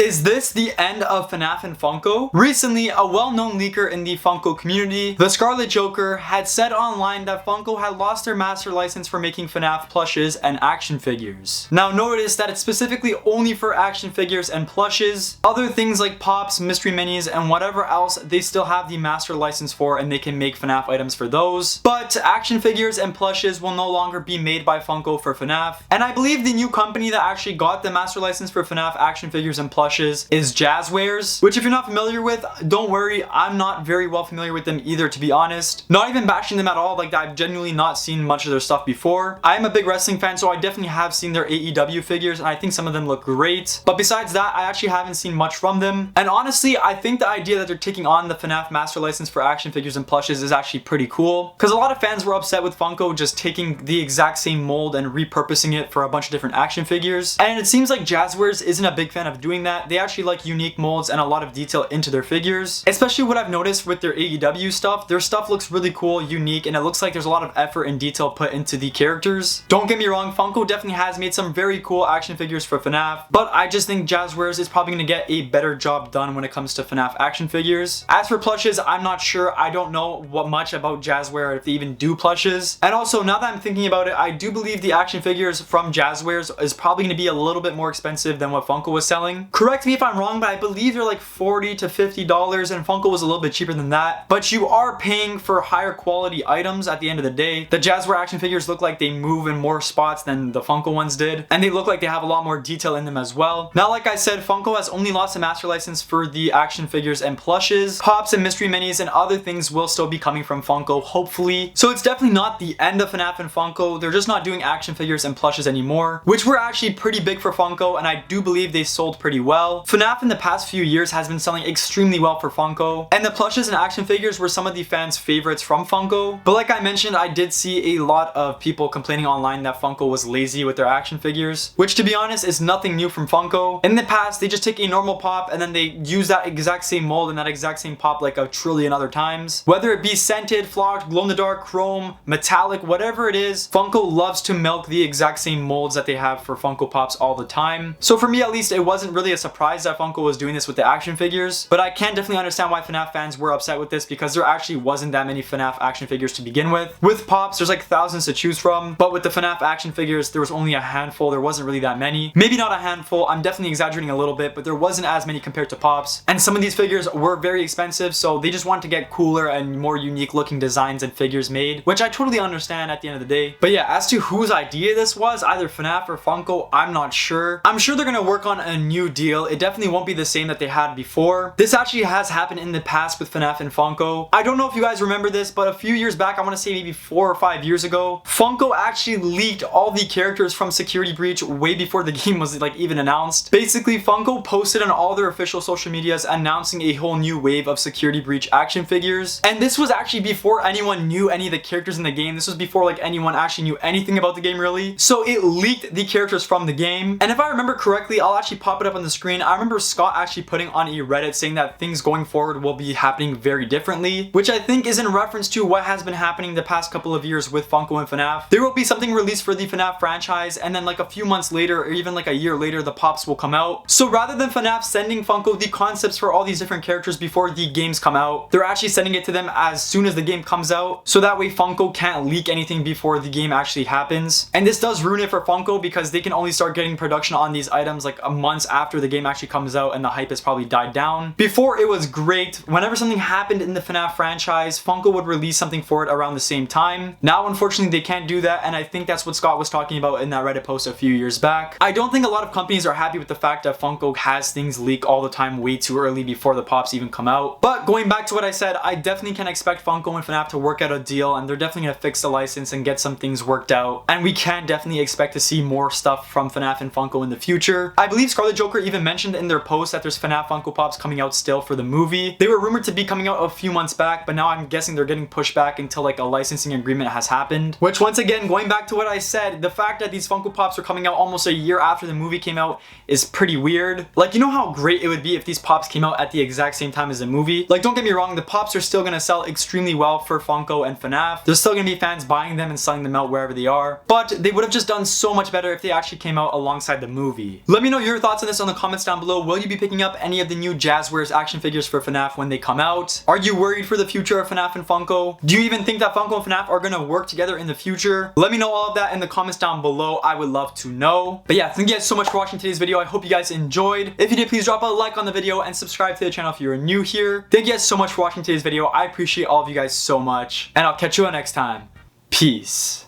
Is this the end of FNAF and Funko? Recently, a well-known leaker in the Funko community, the Scarlet Joker, had said online that Funko had lost their master license for making FNAF plushes and action figures. Now notice that it's specifically only for action figures and plushes. Other things like pops, mystery minis, and whatever else they still have the master license for, and they can make FNAF items for those. But action figures and plushes will no longer be made by Funko for FNAF. And I believe the new company that actually got the master license for FNAF action figures and plushes is Jazzwares, which if you're not familiar with, don't worry, I'm not very well familiar with them either, to be honest. Not even bashing them at all, like I've genuinely not seen much of their stuff before. I'm a big wrestling fan, so I definitely have seen their AEW figures, and I think some of them look great. But besides that, I actually haven't seen much from them. And honestly, I think the idea that they're taking on the FNAF master license for action figures and plushes is actually pretty cool, because a lot of fans were upset with Funko just taking the exact same mold and repurposing it for a bunch of different action figures. And it seems like Jazzwares isn't a big fan of doing that. They actually like unique molds and a lot of detail into their figures. Especially what I've noticed with their AEW stuff, their stuff looks really cool, unique, and it looks like there's a lot of effort and detail put into the characters. Don't get me wrong, Funko definitely has made some very cool action figures for FNAF, but I just think Jazzwares is probably going to get a better job done when it comes to FNAF action figures. As for plushes, I'm not sure. I don't know what much about Jazzwares, if they even do plushes. And also, now that I'm thinking about it, I do believe the action figures from Jazzwares is probably going to be a little bit more expensive than what Funko was selling. Correct me if I'm wrong, but I believe they're like $40 to $50, and Funko was a little bit cheaper than that. But you are paying for higher quality items at the end of the day. The Jazzwares action figures look like they move in more spots than the Funko ones did, and they look like they have a lot more detail in them as well. Now, like I said, Funko has only lost a master license for the action figures and plushes. Pops and mystery minis and other things will still be coming from Funko, hopefully. So it's definitely not the end of FNAF and Funko. They're just not doing action figures and plushes anymore, which were actually pretty big for Funko, and I do believe they sold pretty well. FNAF in the past few years has been selling extremely well for Funko, and the plushes and action figures were some of the fans' favorites from Funko. But like I mentioned, I did see a lot of people complaining online that Funko was lazy with their action figures, which to be honest is nothing new from Funko. In the past, they just take a normal pop and then they use that exact same mold and that exact same pop like a trillion other times. Whether it be scented, flocked, glow-in-the-dark, chrome, metallic, whatever it is, Funko loves to milk the exact same molds that they have for Funko Pops all the time. So for me at least, it wasn't really a surprise that Funko was doing this with the action figures, but I can definitely understand why FNAF fans were upset with this, because there actually wasn't that many FNAF action figures to begin with. With Pops, there's like thousands to choose from, but with the FNAF action figures, there was only a handful. There wasn't really that many. Maybe not a handful, I'm definitely exaggerating a little bit, but there wasn't as many compared to Pops. And some of these figures were very expensive, so they just wanted to get cooler and more unique looking designs and figures made, which I totally understand at the end of the day. But yeah, as to whose idea this was, either FNAF or Funko, I'm not sure. I'm sure they're gonna work on a new deal. It definitely won't be the same that they had before. This actually has happened in the past with FNAF and Funko. I don't know if you guys remember this, but a few years back, I want to say maybe 4 or 5 years ago, Funko actually leaked all the characters from Security Breach way before the game was like even announced. Basically, Funko posted on all their official social medias announcing a whole new wave of Security Breach action figures. And this was actually before anyone knew any of the characters in the game. This was before like anyone actually knew anything about the game really. So it leaked the characters from the game. And if I remember correctly, I'll actually pop it up on the screen. I remember Scott actually putting on a Reddit saying that things going forward will be happening very differently, which I think is in reference to what has been happening the past couple of years with Funko and FNAF. There will be something released for the FNAF franchise, and then like a few months later, or even like a year later, the Pops will come out. So rather than FNAF sending Funko the concepts for all these different characters before the games come out, they're actually sending it to them as soon as the game comes out, so that way Funko can't leak anything before the game actually happens. And this does ruin it for Funko, because they can only start getting production on these items like a month after the game actually comes out and the hype has probably died down. Before, it was great. Whenever something happened in the FNAF franchise, Funko would release something for it around the same time. Now, unfortunately, they can't do that, and I think that's what Scott was talking about in that Reddit post a few years back. I don't think a lot of companies are happy with the fact that Funko has things leak all the time way too early before the Pops even come out. But going back to what I said, I definitely can expect Funko and FNAF to work out a deal, and they're definitely gonna fix the license and get some things worked out. And we can definitely expect to see more stuff from FNAF and Funko in the future. I believe Scarlet Joker even mentioned in their post that there's FNAF Funko Pops coming out still for the movie. They were rumored to be coming out a few months back, but now I'm guessing they're getting pushed back until like a licensing agreement has happened. Which, once again, going back to what I said, the fact that these Funko Pops are coming out almost a year after the movie came out is pretty weird. Like, you know how great it would be if these Pops came out at the exact same time as the movie? Like, don't get me wrong, the Pops are still gonna sell extremely well for Funko and FNAF. There's still gonna be fans buying them and selling them out wherever they are, but they would have just done so much better if they actually came out alongside the movie. Let me know your thoughts on this on the comments comments down below, will you be picking up any of the new Jazzwares action figures for FNAF when they come out? Are you worried for the future of FNAF and Funko? Do you even think that Funko and FNAF are gonna work together in the future? Let me know all of that in the comments down below. I would love to know. But yeah, thank you guys so much for watching today's video. I hope you guys enjoyed. If you did, please drop a like on the video and subscribe to the channel if you're new here. Thank you guys so much for watching today's video. I appreciate all of you guys so much. And I'll catch you all next time. Peace.